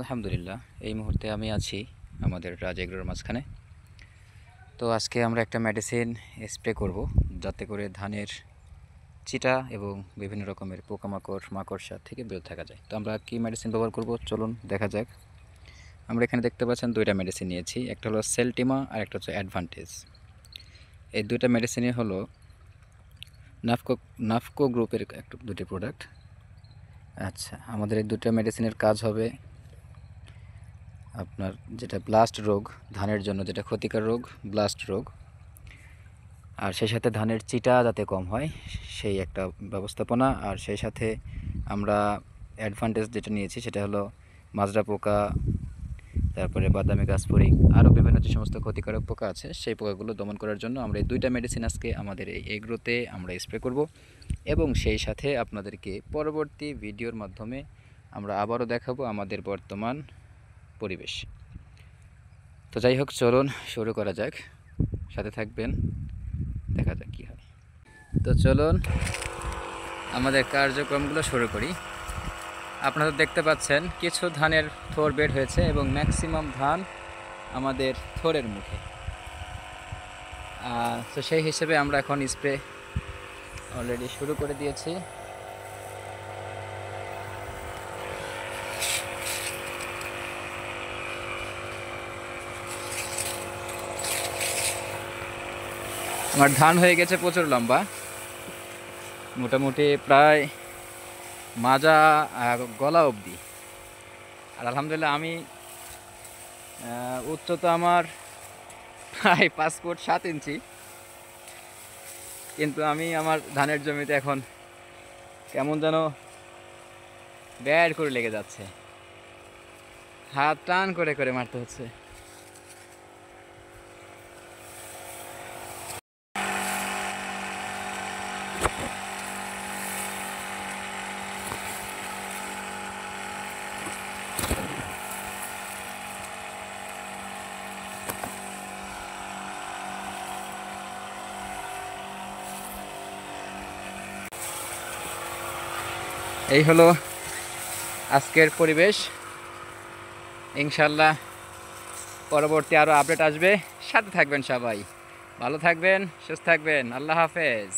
আলহামদুলিল্লাহ এই মুহূর্তে আমি আছি আমাদের রাজ এগ্রোর মাঝখানে। তো আজকে আমরা একটা মেডিসিন স্প্রে করব যাতে করে ধানের চিটা এবং বিভিন্ন রকমের পোকামাকড় মাকড়সা থেকে বিরত থাকা যায়। তো আমরা কি মেডিসিন ব্যবহার করব চলুন দেখা যাক। আমরা এখানে দেখতে পাচ্ছেন দুইটা মেডিসিন নিয়েছি, একটা হলো সেলটিমা আর একটা হচ্ছে অ্যাডভান্টেজ। এই দুইটা মেডিসিনই হলো নাফকো নাফকো গ্রুপের দুটি প্রোডাক্ট। আচ্ছা, আমাদের এই দুটো মেডিসিনের কাজ হবে আপনার যেটা ব্লাস্ট রোগ, ধানের জন্য যেটা ক্ষতিকর রোগ ব্লাস্ট রোগ, আর সেই সাথে ধানের চিটা যাতে কম হয় সেই একটা ব্যবস্থাপনা। আর সেই সাথে আমরা অ্যাডভান্টেজ যেটা নিয়েছি সেটা হলো মাজরা পোকা, তারপরে বাদামি গাছফড়িং, আরও বিভিন্ন যে সমস্ত ক্ষতিকারক পোকা আছে সেই পোকাগুলো দমন করার জন্য আমরা এই দুইটা মেডিসিন আজকে আমাদের এই এগ্রোতে আমরা স্প্রে করব। এবং সেই সাথে আপনাদেরকে পরবর্তী ভিডিওর মাধ্যমে আমরা আবারও দেখাবো আমাদের বর্তমান পরিবেশ। তো যাই হোক, চলুন শুরু করা যাক, সাথে থাকবেন, দেখা যাক কী হয়। তো চলুন আমাদের কার্যক্রমগুলো শুরু করি। আপনারা দেখতে পাচ্ছেন কিছু ধানের থোর বের হয়েছে এবং ম্যাক্সিমাম ধান আমাদের থোরের মুখে। তো সেই হিসেবে আমরা এখন স্প্রে অলরেডি শুরু করে দিয়েছি। আমার ধান হয়ে গেছে প্রচুর লম্বা, মোটামুটি প্রায় মাজা গলা অবধি। আর আলহামদুলিল্লাহ আমি উচ্চতা আমার প্রায় 5 ফুট 7 ইঞ্চি, কিন্তু আমি আমার ধানের জমিতে এখন কেমন যেন ব্যাড করে লেগে যাচ্ছে, হাত টান করে করে মারতে হচ্ছে। এই হলো আজকের পরিবেশ। ইনশাল্লাহ পরবর্তী আরও আপডেট আসবে, সাথে থাকবেন সবাই, ভালো থাকবেন, সুস্থ থাকবেন, আল্লাহ হাফেজ।